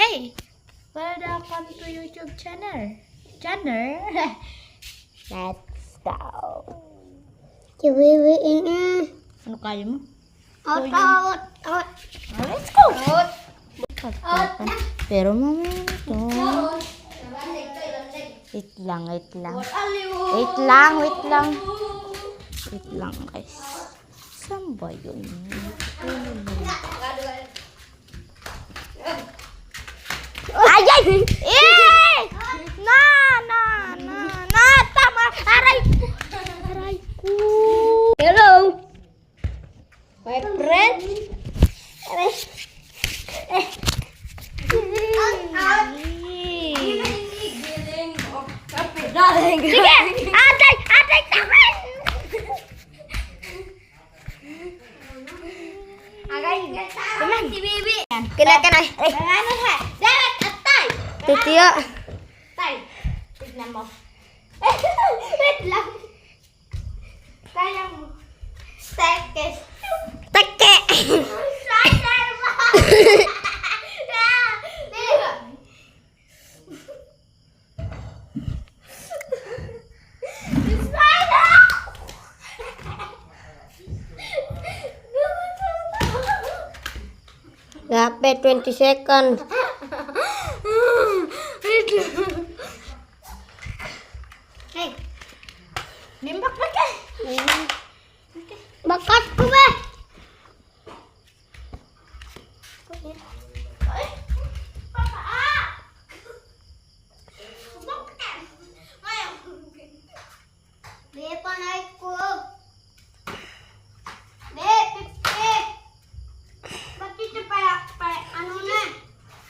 Hey! Welcome to YouTube channel. Let's go. Ano kaya mo? Out. Let's go. Pero momento. Wait lang. Wait lang guys. Saan ba yun? Ay! Tama! Aray ko! Hello, my friend. Sige! Atay! Taman! Si Bibi. Kina. Dapat atay. Titiyo. Tay. Tignan mo. Wait lang. Kaya mo. Tekes. Take! Spider mo. Spider! Gape 20 seconds. Hey. Nimbak ba ka? Bakat ko ba? Ay, papa! Bakit? Ngayon. Di pa naik ko. Di, pipit. Ba't ito pa, ano na?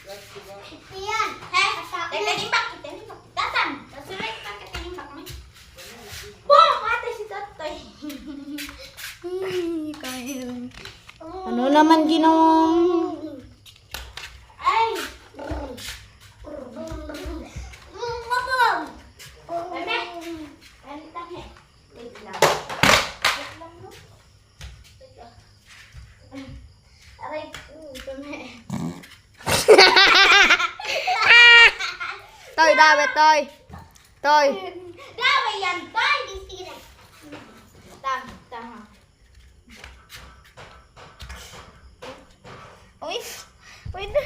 Ito yan. Hey, tinimbak. Tatang, nasulit ka tinimbak mo. Wow, mati si Totoy. Ano naman ginawa mo? Ay! Mabang! Bebe! Ano tayo? Wait lang. Wait lang, no? Wait lang. Aray, bebe. Toy, dawe, toy. Toy. Dawa yan, toy! Di sila. Tama. Uy, pwede.